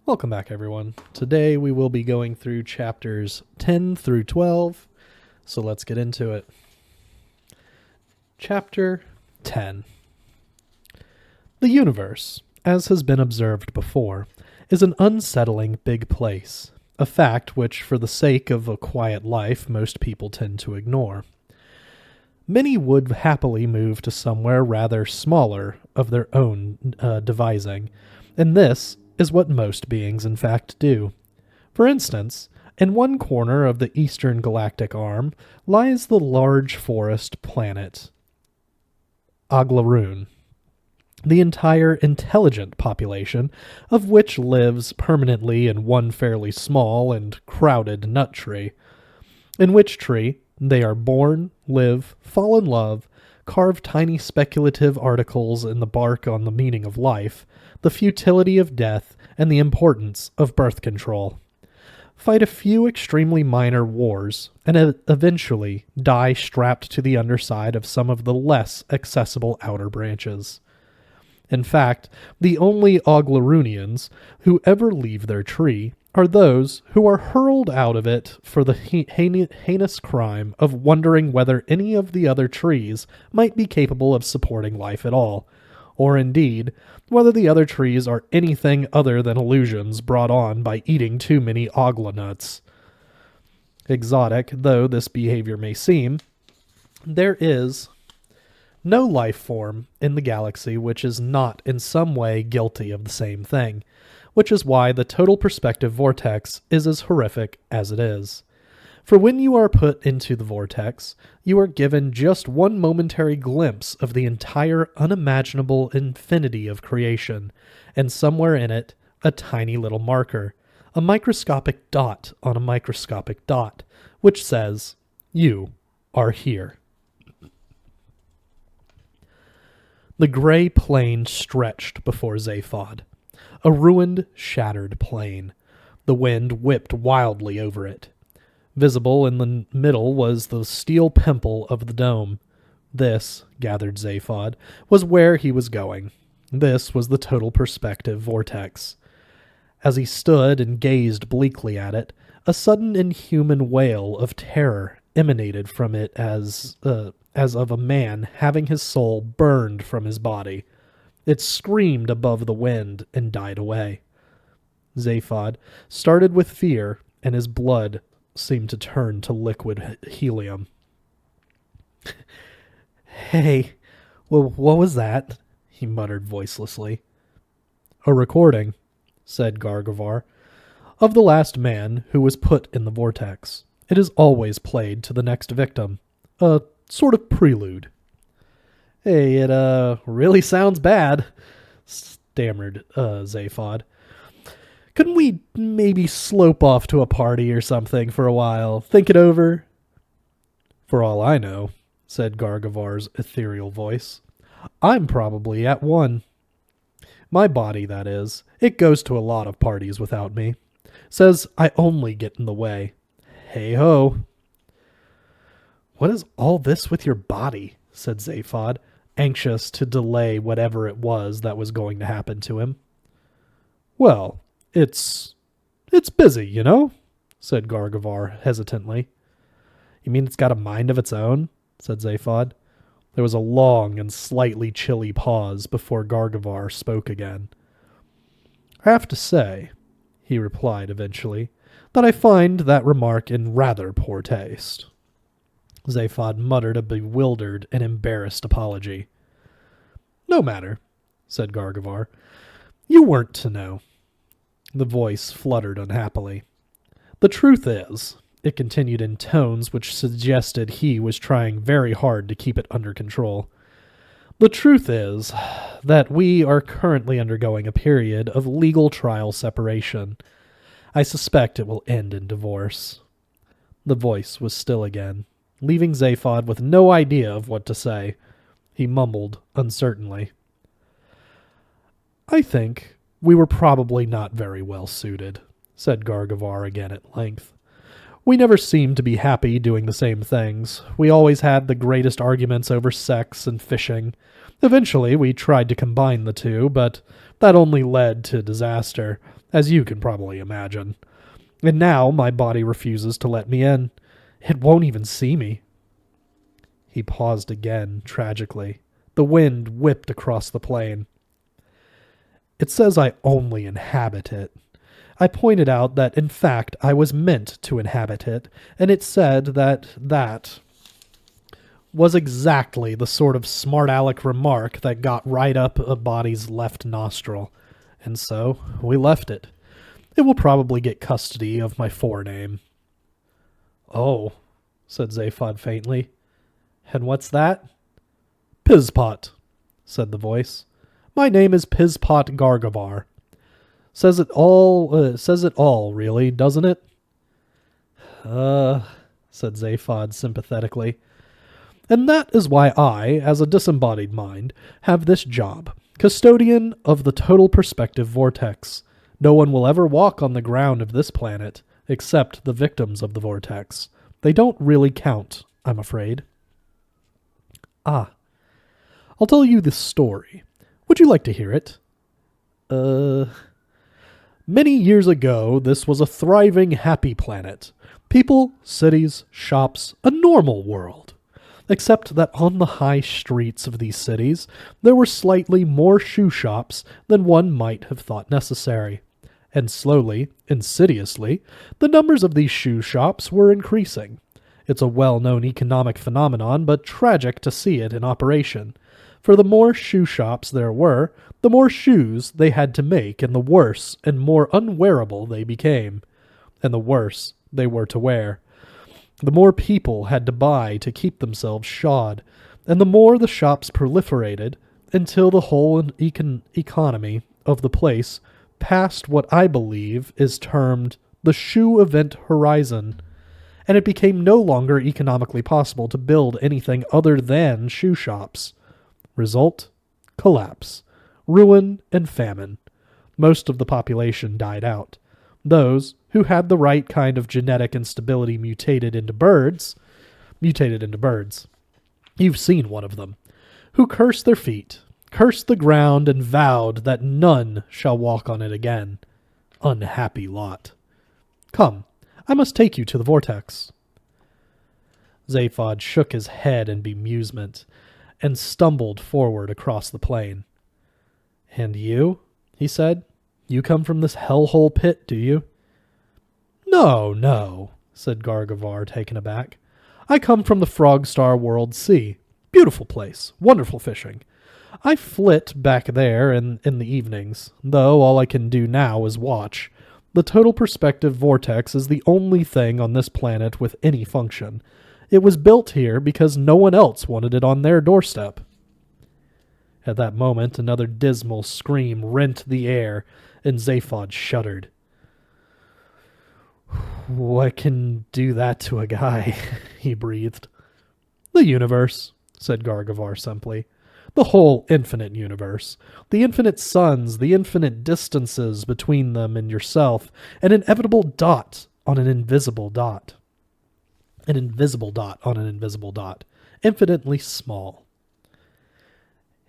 Welcome back, everyone. Today we will be going through chapters 10 through 12, so let's get into it. Chapter 10. The universe, as has been observed before, is an unsettling big place, a fact which, for the sake of a quiet life, most people tend to ignore. Many would happily move to somewhere rather smaller of their own devising, and this is what most beings in fact do. For instance, in one corner of the eastern galactic arm lies the large forest planet Aglarun, the entire intelligent population of which lives permanently in one fairly small and crowded nut tree, in which tree they are born, live, fall in love, carve tiny speculative articles in the bark on the meaning of life, the futility of death, and the importance of birth control. Fight a few extremely minor wars, and eventually die strapped to the underside of some of the less accessible outer branches. In fact, the only Aglarunians who ever leave their tree are those who are hurled out of it for the heinous crime of wondering whether any of the other trees might be capable of supporting life at all, or indeed, whether the other trees are anything other than illusions brought on by eating too many agla nuts. Exotic though this behavior may seem, there is no life form in the galaxy which is not in some way guilty of the same thing, which is why the total perspective vortex is as horrific as it is. For when you are put into the vortex, you are given just one momentary glimpse of the entire unimaginable infinity of creation, and somewhere in it, a tiny little marker, a microscopic dot on a microscopic dot, which says, "You are here." The gray plain stretched before Zaphod, a ruined, shattered plain. The wind whipped wildly over it. Visible in the middle was the steel pimple of the dome. This, gathered Zaphod, was where he was going. This was the total perspective vortex. As he stood and gazed bleakly at it, a sudden inhuman wail of terror emanated from it as of a man having his soul burned from his body. It screamed above the wind and died away. Zaphod started with fear, and his blood seemed to turn to liquid helium. "Hey, what was that?" he muttered voicelessly. "A recording," said Gargavar, "of the last man who was put in the vortex. It is always played to the next victim. A sort of prelude." "Hey, it really sounds bad," stammered Zaphod. "Couldn't we maybe slope off to a party or something for a while? Think it over?" "For all I know," said Gargavar's ethereal voice, "I'm probably at one. My body, that is. It goes to a lot of parties without me. Says I only get in the way. Hey-ho." "What is all this with your body?" said Zaphod, anxious to delay whatever it was that was going to happen to him. "Well, it's busy, you know," said Gargavar hesitantly. "You mean it's got a mind of its own?" said Zaphod. There was a long and slightly chilly pause before Gargavar spoke again. "I have to say," he replied eventually, "that I find that remark in rather poor taste." Zaphod muttered a bewildered and embarrassed apology. "No matter," said Gargavar. "You weren't to know." The voice fluttered unhappily. "The truth is," it continued in tones which suggested he was trying very hard to keep it under control, "the truth is that we are currently undergoing a period of legal trial separation. I suspect it will end in divorce." The voice was still again, leaving Zaphod with no idea of what to say. He mumbled uncertainly, "I think we were probably not very well suited," said Gargavar again at length. "We never seemed to be happy doing the same things. We always had the greatest arguments over sex and fishing, Eventually, we tried to combine the two, but that only led to disaster, as you can probably imagine. And now my body refuses to let me in. It won't even see me. He paused again, tragically. The wind whipped across the plain. It says I only inhabit it. I pointed out that, in fact, I was meant to inhabit it, and it said that was exactly the sort of smart-aleck remark that got right up a body's left nostril. And so we left it. It will probably get custody of my forename. Oh, said Zaphod faintly. And what's that? Pizpot, said the voice. My name is Pizpot Gargavar. Says it all, really, doesn't it? Said Zaphod sympathetically. And that is why I, as a disembodied mind, have this job. Custodian of the total perspective vortex. No one will ever walk on the ground of this planet, except the victims of the vortex. They don't really count, I'm afraid. Ah. I'll tell you this story. Would you like to hear it? Many years ago, this was a thriving, happy planet. People, cities, shops, a normal world. Except that on the high streets of these cities, there were slightly more shoe shops than one might have thought necessary. And slowly, insidiously, the numbers of these shoe shops were increasing. It's a well-known economic phenomenon, but tragic to see it in operation. For the more shoe shops there were, the more shoes they had to make, and the worse and more unwearable they became. And the worse they were to wear. The more people had to buy to keep themselves shod, and the more the shops proliferated, until the whole economy of the place passed what I believe is termed the shoe event horizon, and it became no longer economically possible to build anything other than shoe shops. Result? Collapse, ruin, and famine. Most of the population died out. Those who had the right kind of genetic instability mutated into birds. You've seen one of them. Who cursed their feet, cursed the ground, and vowed that none shall walk on it again. Unhappy lot. Come, I must take you to the vortex. Zaphod shook his head in bemusement and stumbled forward across the plain. And you? He said. You come from this hellhole pit, do you? No, said Gargavar, taken aback. I come from the Frogstar World Sea. Beautiful place, wonderful fishing. I flit back there in the evenings, though all I can do now is watch. The total perspective vortex is the only thing on this planet with any function. It was built here because no one else wanted it on their doorstep. At that moment, another dismal scream rent the air, and Zaphod shuddered. What can do that to a guy? He breathed. The universe, said Gargavar simply. The whole infinite universe. The infinite suns, the infinite distances between them and yourself, an inevitable dot on an invisible dot. An invisible dot on an invisible dot. Infinitely small.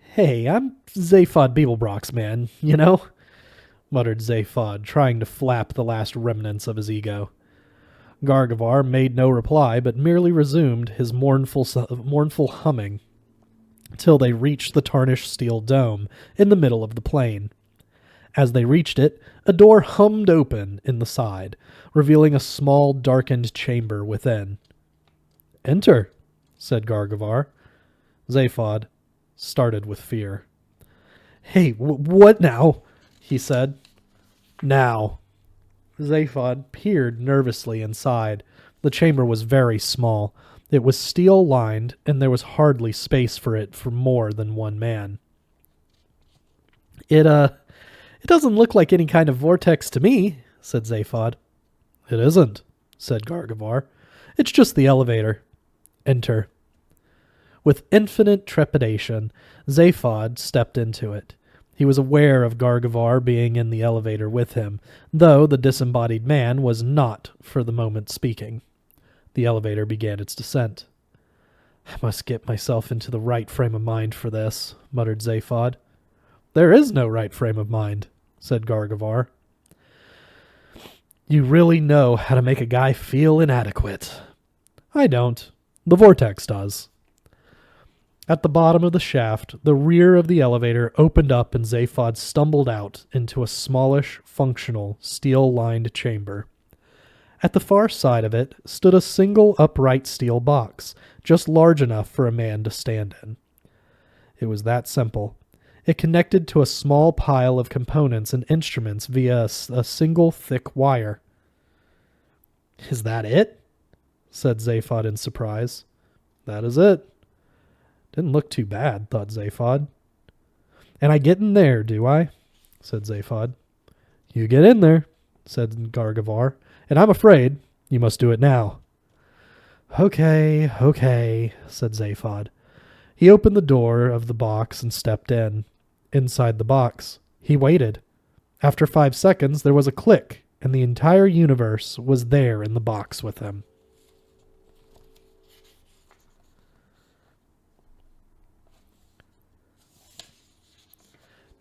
Hey, I'm Zaphod Beeblebrox, man, you know? Muttered Zaphod, trying to flap the last remnants of his ego. Gargavar made no reply, but merely resumed his mournful humming, till they reached the tarnished steel dome in the middle of the plain. As they reached it, a door hummed open in the side, revealing a small, darkened chamber within. Enter, said Gargavar. Zaphod started with fear. Hey, what now? He said. Now. Zaphod peered nervously inside. The chamber was very small. It was steel-lined, and there was hardly space for it for more than one man. It doesn't look like any kind of vortex to me, said Zaphod. It isn't, said Gargavar. It's just the elevator. Enter. With infinite trepidation, Zaphod stepped into it. He was aware of Gargavar being in the elevator with him, though the disembodied man was not for the moment speaking. The elevator began its descent. I must get myself into the right frame of mind for this, muttered Zaphod. There is no right frame of mind, said Gargavar. You really know how to make a guy feel inadequate. I don't. The vortex does. At the bottom of the shaft, the rear of the elevator opened up and Zaphod stumbled out into a smallish, functional, steel-lined chamber. At the far side of it stood a single upright steel box, just large enough for a man to stand in. It was that simple. It connected to a small pile of components and instruments via a single thick wire. Is that it? Said Zaphod in surprise. That is it. Didn't look too bad, thought Zaphod. And I get in there, do I? Said Zaphod. You get in there, said Gargavar, and I'm afraid you must do it now. Okay, said Zaphod. He opened the door of the box and stepped in. Inside the box, he waited. After 5 seconds, there was a click, and the entire universe was there in the box with him.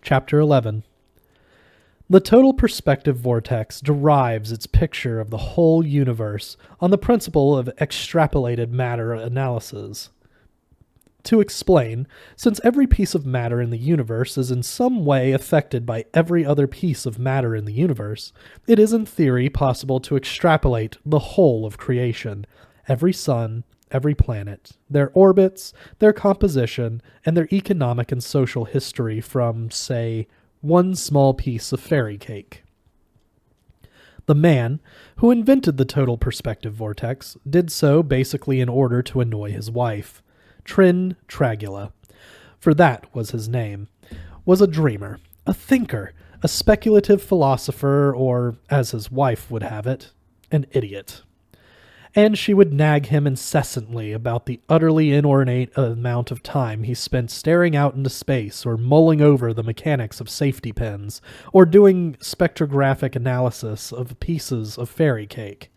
Chapter 11. The total perspective vortex derives its picture of the whole universe on the principle of extrapolated matter analysis. To explain, since every piece of matter in the universe is in some way affected by every other piece of matter in the universe, it is in theory possible to extrapolate the whole of creation, every sun, every planet, their orbits, their composition, and their economic and social history from, say, one small piece of fairy cake. The man who invented the total perspective vortex did so basically in order to annoy his wife. Trin Tragula, for that was his name, was a dreamer, a thinker, a speculative philosopher, or, as his wife would have it, an idiot. And she would nag him incessantly about the utterly inordinate amount of time he spent staring out into space or mulling over the mechanics of safety pins or doing spectrographic analysis of pieces of fairy cake.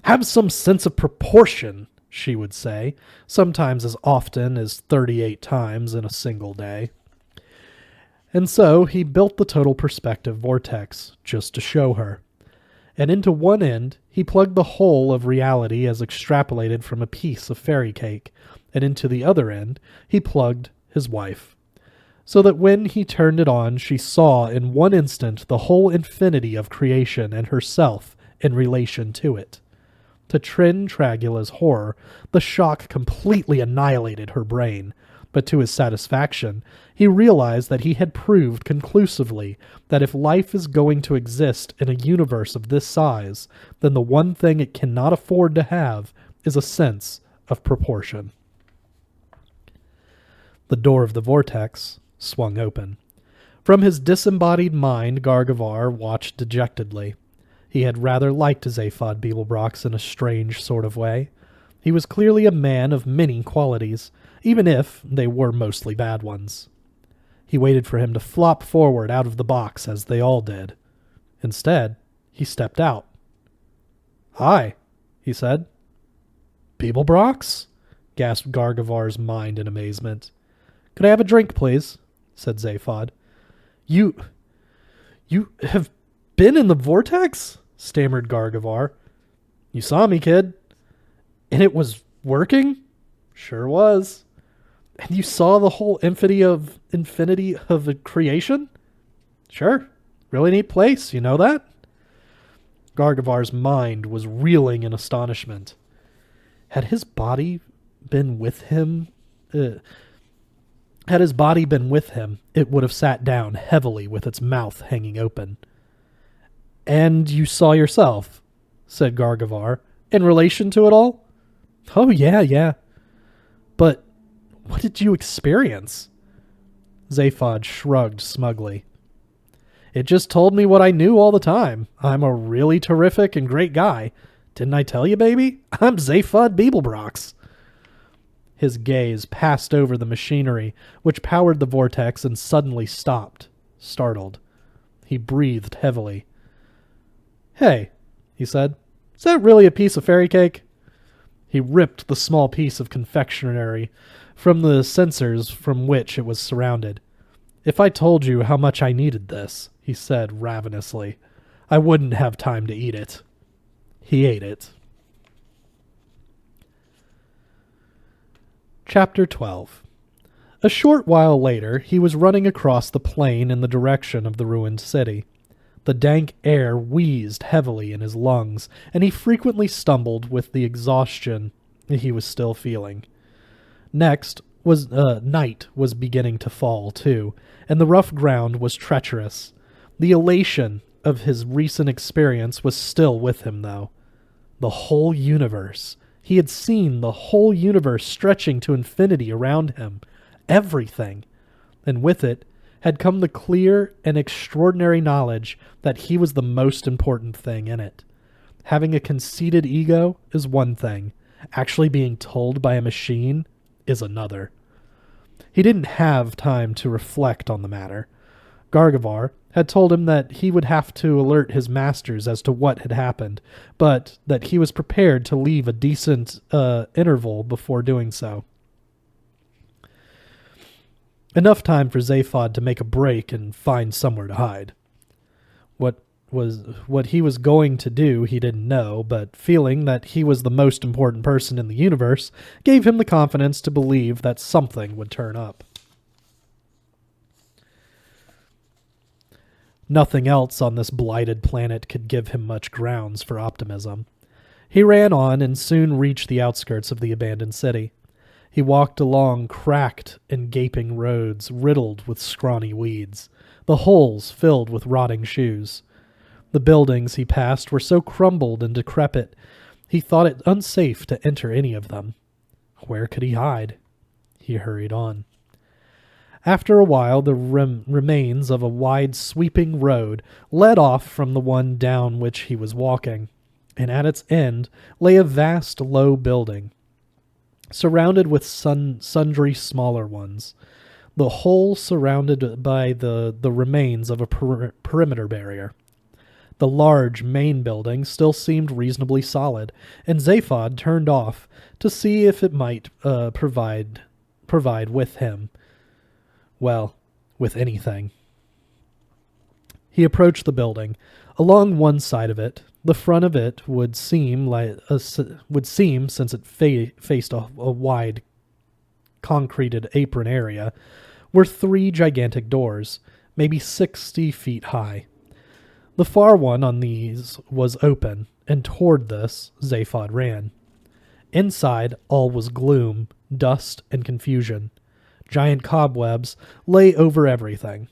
Have some sense of proportion, she would say, sometimes as often as 38 times in a single day. And so he built the total perspective vortex, just to show her. And into one end, he plugged the whole of reality as extrapolated from a piece of fairy cake, and into the other end, he plugged his wife. So that when he turned it on, she saw in one instant the whole infinity of creation and herself in relation to it. To Trin Tragula's horror, the shock completely annihilated her brain, but to his satisfaction, he realized that he had proved conclusively that if life is going to exist in a universe of this size, then the one thing it cannot afford to have is a sense of proportion. The door of the vortex swung open. From his disembodied mind, Gargavar watched dejectedly. He had rather liked Zaphod Beeblebrox in a strange sort of way. He was clearly a man of many qualities, even if they were mostly bad ones. He waited for him to flop forward out of the box, as they all did. Instead, he stepped out. "Hi," he said. "Beeblebrox?" gasped Gargavar's mind in amazement. "Could I have a drink, please?" said Zaphod. You have been in the vortex?" stammered Gargavar. "You saw me, kid." "And it was working?" "Sure was." "And you saw the whole infinity of the creation?" "Sure. Really neat place, you know that?" Gargavar's mind was reeling in astonishment. Had his body been with him? It would have sat down heavily with its mouth hanging open. "And you saw yourself," said Gargavar, "in relation to it all?" "Oh, yeah. But what did you experience?" Zaphod shrugged smugly. "It just told me what I knew all the time. I'm a really terrific and great guy. Didn't I tell you, baby? I'm Zaphod Beeblebrox." His gaze passed over the machinery which powered the vortex and suddenly stopped, startled. He breathed heavily. "Hey," he said, "is that really a piece of fairy cake?" He ripped the small piece of confectionery from the censers from which it was surrounded. "If I told you how much I needed this," he said ravenously, "I wouldn't have time to eat it." He ate it. Chapter 12. A short while later, he was running across the plain in the direction of the ruined city. The dank air wheezed heavily in his lungs, and he frequently stumbled with the exhaustion he was still feeling. Next, night was beginning to fall, too, and the rough ground was treacherous. The elation of his recent experience was still with him, though. The whole universe. He had seen the whole universe stretching to infinity around him. Everything. And with it had come the clear and extraordinary knowledge that he was the most important thing in it. Having a conceited ego is one thing. Actually being told by a machine is another. He didn't have time to reflect on the matter. Gargavar had told him that he would have to alert his masters as to what had happened, but that he was prepared to leave a decent interval before doing so. Enough time for Zaphod to make a break and find somewhere to hide. What he was going to do he didn't know, but feeling that he was the most important person in the universe gave him the confidence to believe that something would turn up. Nothing else on this blighted planet could give him much grounds for optimism. He ran on and soon reached the outskirts of the abandoned city. He walked along cracked and gaping roads riddled with scrawny weeds, the holes filled with rotting shoes. The buildings he passed were so crumbled and decrepit, he thought it unsafe to enter any of them. Where could he hide? He hurried on. After a while, the remains of a wide, sweeping road led off from the one down which he was walking, and at its end lay a vast, low building, surrounded with sundry smaller ones, the whole surrounded by the remains of a perimeter barrier. The large main building still seemed reasonably solid, and Zaphod turned off to see if it might provide with him. Well, with anything. He approached the building. Along one side of it, the front of it would seem, since it faced a wide concreted apron area, were 3 gigantic doors, maybe 60 feet high. The far one on these was open, and toward this Zaphod ran. Inside, all was gloom, dust, and confusion. Giant cobwebs lay over everything.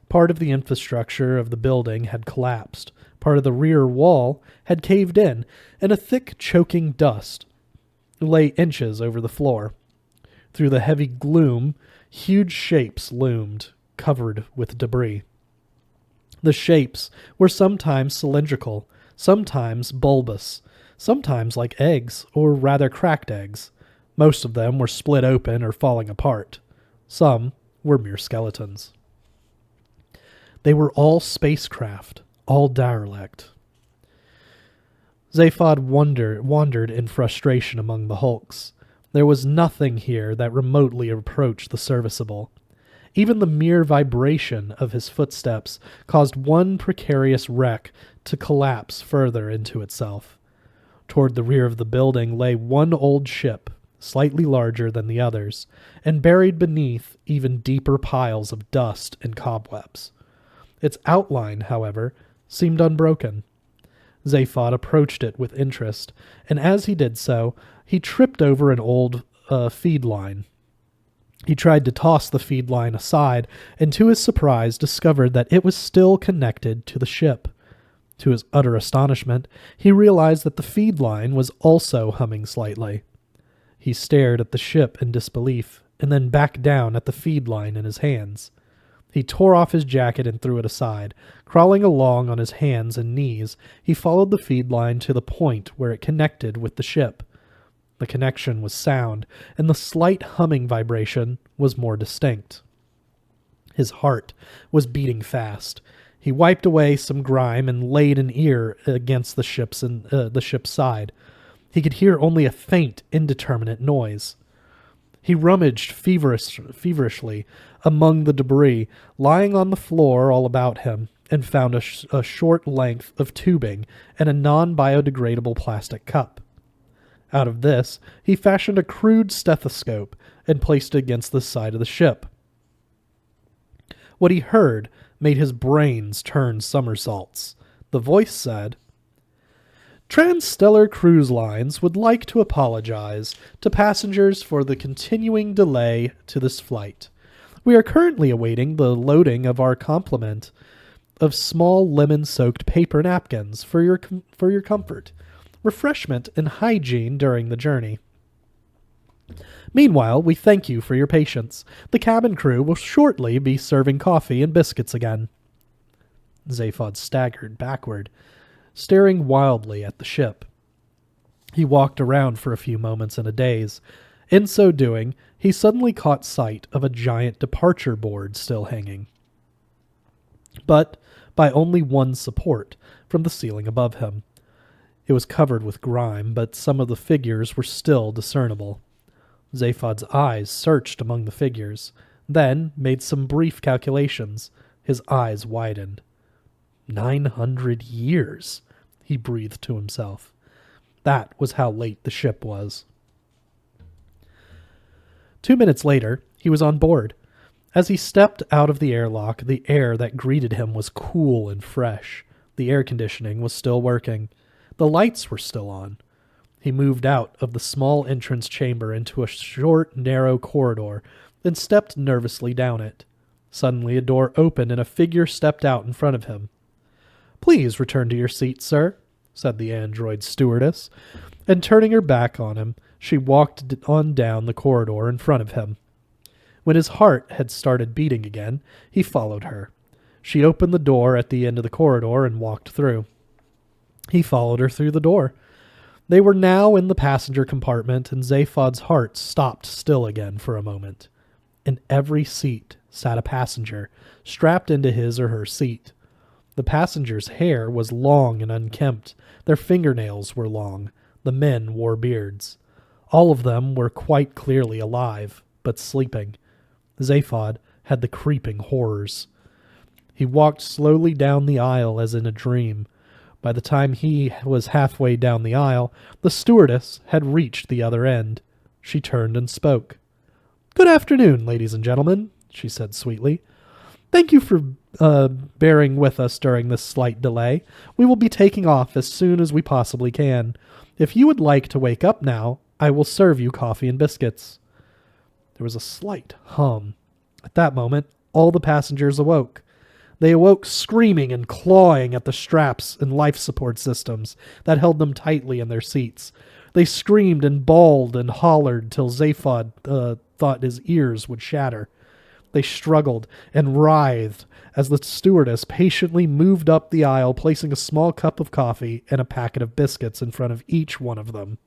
Part of the infrastructure of the building had collapsed. Part of the rear wall had caved in, and a thick, choking dust lay inches over the floor. Through the heavy gloom, huge shapes loomed, covered with debris. The shapes were sometimes cylindrical, sometimes bulbous, sometimes like eggs, or rather cracked eggs. Most of them were split open or falling apart. Some were mere skeletons. They were all spacecraft, all derelict. Zaphod wandered in frustration among the hulks. There was nothing here that remotely approached the serviceable. Even the mere vibration of his footsteps caused one precarious wreck to collapse further into itself. Toward the rear of the building lay one old ship, slightly larger than the others, and buried beneath even deeper piles of dust and cobwebs. Its outline, however, seemed unbroken. Zaphod approached it with interest, and as he did so, he tripped over an old feed line. He tried to toss the feed line aside, and to his surprise discovered that it was still connected to the ship. To his utter astonishment, he realized that the feed line was also humming slightly. He stared at the ship in disbelief, and then back down at the feed line in his hands. He tore off his jacket and threw it aside. Crawling along on his hands and knees, he followed the feed line to the point where it connected with the ship. The connection was sound, and the slight humming vibration was more distinct. His heart was beating fast. He wiped away some grime and laid an ear against the ship's side. He could hear only a faint, indeterminate noise. He rummaged feverishly among the debris lying on the floor all about him and found a short length of tubing and a non-biodegradable plastic cup. Out of this, he fashioned a crude stethoscope and placed it against the side of the ship. What he heard made his brains turn somersaults. The voice said, "Transstellar Cruise Lines would like to apologize to passengers for the continuing delay to this flight. We are currently awaiting the loading of our complement of small lemon-soaked paper napkins for your comfort, refreshment, and hygiene during the journey. Meanwhile, we thank you for your patience. The cabin crew will shortly be serving coffee and biscuits again." Zaphod staggered backward, staring wildly at the ship. He walked around for a few moments in a daze. In so doing, he suddenly caught sight of a giant departure board still hanging, but by only one support from the ceiling above him. It was covered with grime, but some of the figures were still discernible. Zaphod's eyes searched among the figures, then made some brief calculations. His eyes widened. 900 years, he breathed to himself. That was how late the ship was. 2 minutes later, he was on board. As he stepped out of the airlock, the air that greeted him was cool and fresh. The air conditioning was still working. The lights were still on. He moved out of the small entrance chamber into a short, narrow corridor, then stepped nervously down it. Suddenly a door opened and a figure stepped out in front of him. "Please return to your seat, sir," said the android stewardess, and turning her back on him, she walked on down the corridor in front of him. When his heart had started beating again, he followed her. She opened the door at the end of the corridor and walked through. He followed her through the door. They were now in the passenger compartment, and Zaphod's heart stopped still again for a moment. In every seat sat a passenger, strapped into his or her seat. The passenger's hair was long and unkempt. Their fingernails were long. The men wore beards. All of them were quite clearly alive, but sleeping. Zaphod had the creeping horrors. He walked slowly down the aisle as in a dream. By the time he was halfway down the aisle, the stewardess had reached the other end. She turned and spoke. "Good afternoon, ladies and gentlemen," she said sweetly. "Thank you for bearing with us during this slight delay. We will be taking off as soon as we possibly can. If you would like to wake up now, I will serve you coffee and biscuits." There was a slight hum. At that moment, all the passengers awoke. They awoke screaming and clawing at the straps and life support systems that held them tightly in their seats. They screamed and bawled and hollered till Zaphod thought his ears would shatter. They struggled and writhed as the stewardess patiently moved up the aisle, placing a small cup of coffee and a packet of biscuits in front of each one of them.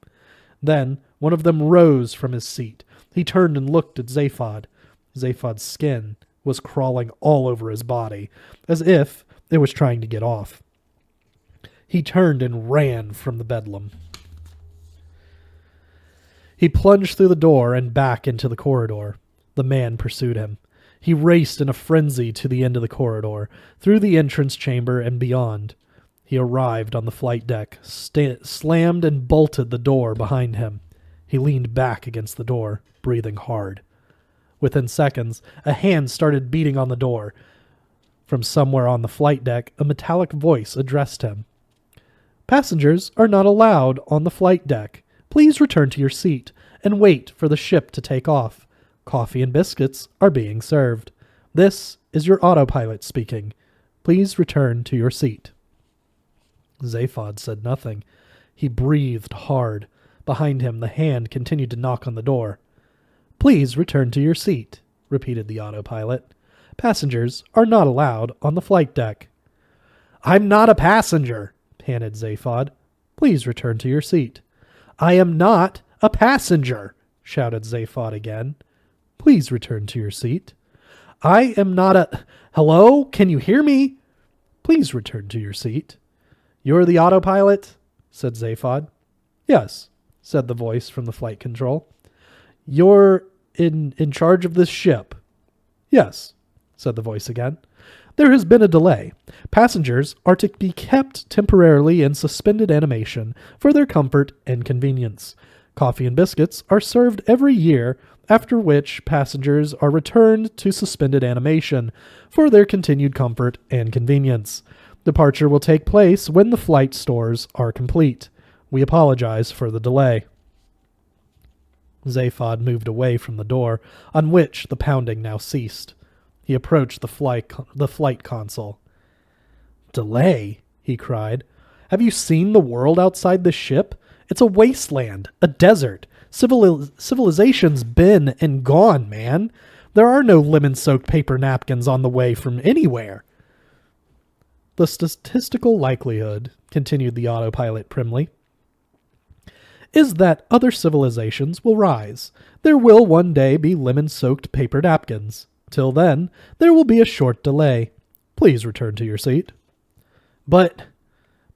Then one of them rose from his seat. He turned and looked at Zaphod. Zaphod's skin was crawling all over his body, as if it was trying to get off. He turned and ran from the bedlam. He plunged through the door and back into the corridor. The man pursued him. He raced in a frenzy to the end of the corridor, through the entrance chamber and beyond. He arrived on the flight deck, slammed and bolted the door behind him. He leaned back against the door, breathing hard. Within seconds, a hand started beating on the door. From somewhere on the flight deck, a metallic voice addressed him. "Passengers are not allowed on the flight deck. Please return to your seat and wait for the ship to take off. Coffee and biscuits are being served. This is your autopilot speaking. Please return to your seat." Zaphod said nothing. He breathed hard. Behind him, the hand continued to knock on the door. "Please return to your seat," repeated the autopilot. "Passengers are not allowed on the flight deck." "I'm not a passenger," panted Zaphod. "Please return to your seat." "I am not a passenger," shouted Zaphod again. "Please return to your seat." "I am not a... Hello? Can you hear me?" "Please return to your seat." "You're the autopilot?" said Zaphod. "Yes, said the voice from the flight control. You're in charge of this ship? Yes, said the voice again. There has been a delay. Passengers are to be kept temporarily in suspended animation for their comfort and convenience. Coffee and biscuits are served every year, after which passengers are returned to suspended animation for their continued comfort and convenience. Departure will take place when the flight stores are complete. We apologize for the delay. Zaphod moved away from the door, on which the pounding now ceased. He approached the flight console. Delay? He cried. Have you seen the world outside this ship? It's a wasteland, a desert. Civilization's been and gone, man. There are no lemon-soaked paper napkins on the way from anywhere. The statistical likelihood, continued the autopilot primly, is that other civilizations will rise. There will one day be lemon-soaked paper napkins. Till then, there will be a short delay. Please return to your seat. But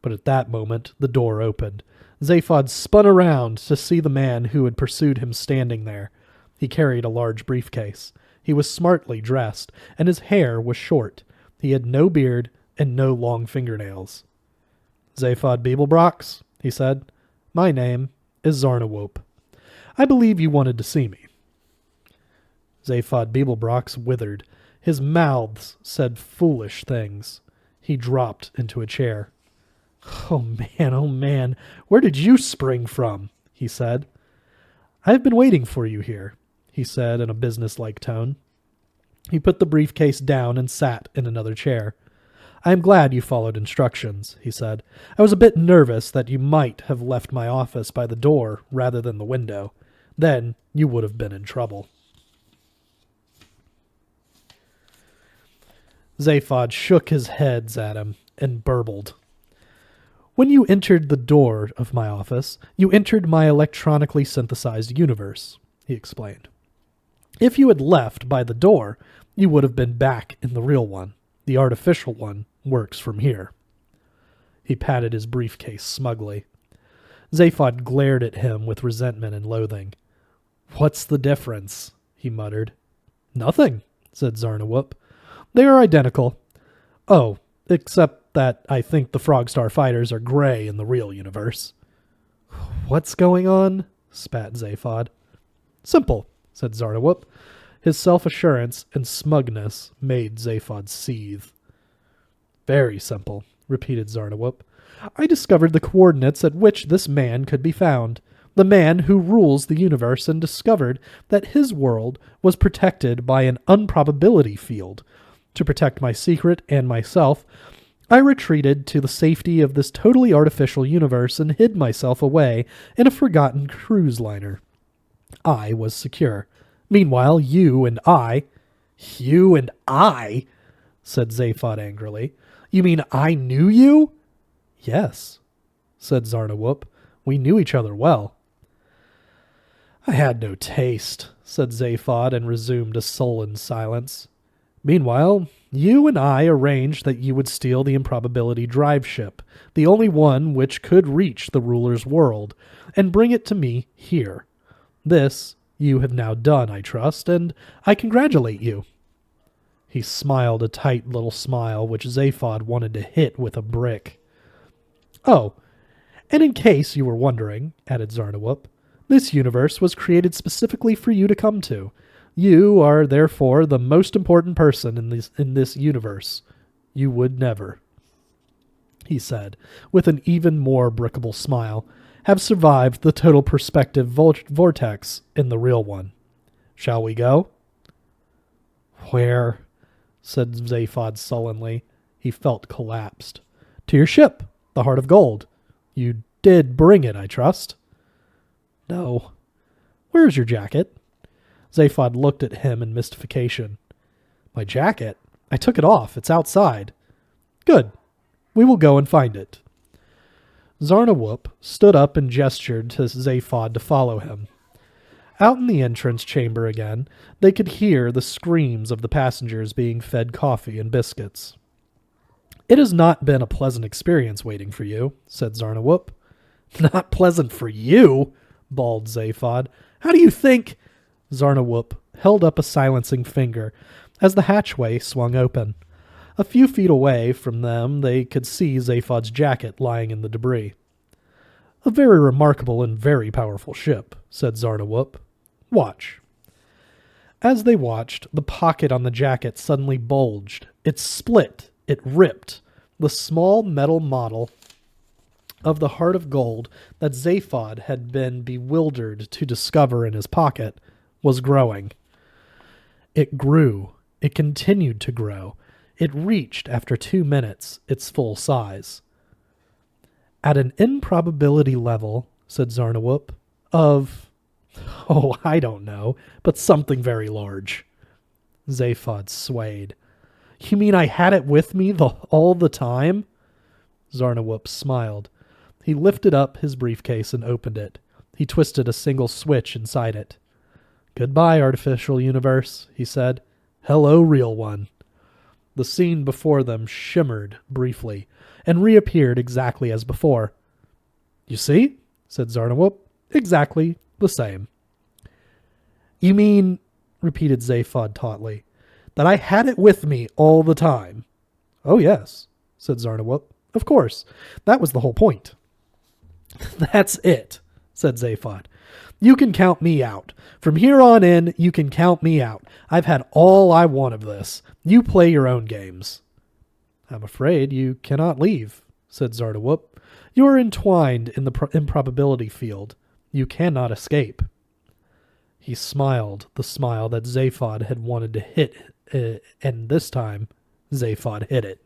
at that moment, the door opened. Zaphod spun around to see the man who had pursued him standing there. He carried a large briefcase. He was smartly dressed, and his hair was short. He had no beard and no long fingernails. Zaphod Beeblebrox, he said. My name is Zarnawop. I believe you wanted to see me. Zaphod Beeblebrox withered. His mouths said foolish things. He dropped into a chair. Oh man, where did you spring from? He said. I have been waiting for you here, he said in a businesslike tone. He put the briefcase down and sat in another chair. I am glad you followed instructions, he said. I was a bit nervous that you might have left my office by the door rather than the window. Then you would have been in trouble. Zaphod shook his head at him and burbled. When you entered the door of my office, you entered my electronically synthesized universe, he explained. If you had left by the door, you would have been back in the real one. The artificial one works from here. He patted his briefcase smugly. Zaphod glared at him with resentment and loathing. What's the difference? He muttered. Nothing, said Zarnawop. They are identical. Oh, except that I think the Frogstar fighters are gray in the real universe. What's going on? Spat Zaphod. Simple, said Zarnawop. His self-assurance and smugness made Zaphod seethe. Very simple, repeated Zarnawop. I discovered the coordinates at which this man could be found. The man who rules the universe, and discovered that his world was protected by an unprobability field. To protect my secret and myself, I retreated to the safety of this totally artificial universe and hid myself away in a forgotten cruise liner. I was secure. Meanwhile, you and I, said Zaphod angrily. You mean I knew you? Yes, said Zarnawop. We knew each other well. I had no taste, said Zaphod, and resumed a sullen silence. Meanwhile, you and I arranged that you would steal the improbability drive ship, the only one which could reach the ruler's world, and bring it to me here. This you have now done, I trust, and I congratulate you. He smiled a tight little smile which Zaphod wanted to hit with a brick. Oh, and in case you were wondering, added Zarnawop, this universe was created specifically for you to come to. You are therefore the most important person in this universe. You would never, he said, with an even more brickable smile, have survived the total perspective vortex in the real one. Shall we go? Where? Said Zaphod sullenly. He felt collapsed. To your ship, the Heart of Gold. You did bring it, I trust. No. Where is your jacket? Zaphod looked at him in mystification. My jacket? I took it off. It's outside. Good. We will go and find it. Zarnawop stood up and gestured to Zaphod to follow him. Out in the entrance chamber again, they could hear the screams of the passengers being fed coffee and biscuits. It has not been a pleasant experience waiting for you, said Zarnawop. Not pleasant for you, bawled Zaphod. "How do you think—" Zarnawhoop held up a silencing finger as the hatchway swung open. A few feet away from them they could see Zaphod's jacket lying in the debris. "A very remarkable and very powerful ship," said Zarnawhoop. "Watch." As they watched, the pocket on the jacket suddenly bulged. It split. It ripped. The small metal model of the heart of gold that Zaphod had been bewildered to discover in his pocket was growing. It grew. It continued to grow. It reached, after 2 minutes, its full size. "At an improbability level," said Zarnawhoop, "of, oh, I don't know, but something very large." Zaphod swayed. "You mean I had it with me all the time?" Zarnawhoop smiled. He lifted up his briefcase and opened it. He twisted a single switch inside it. "Goodbye, artificial universe," he said. "Hello, real one." The scene before them shimmered briefly and reappeared exactly as before. "You see?" said Zarnawhoop. "Exactly the same." "You mean," repeated Zaphod tautly, "that I had it with me all the time?" "Oh, yes," said Zarnawhoop. "Of course. That was the whole point." "That's it," said Zaphod. "You can count me out. From here on in, you can count me out. I've had all I want of this. You play your own games." "I'm afraid you cannot leave," said Zarnawhoop. "You are entwined in the improbability field. You cannot escape." He smiled the smile that Zaphod had wanted to hit, and this time, Zaphod hit it.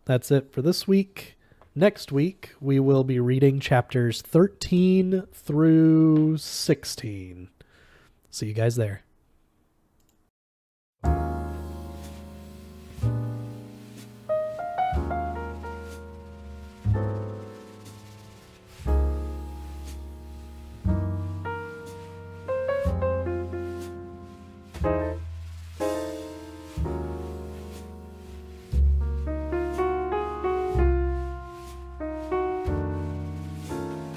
That's it for this week. Next week, we will be reading chapters 13 through 16. See you guys there.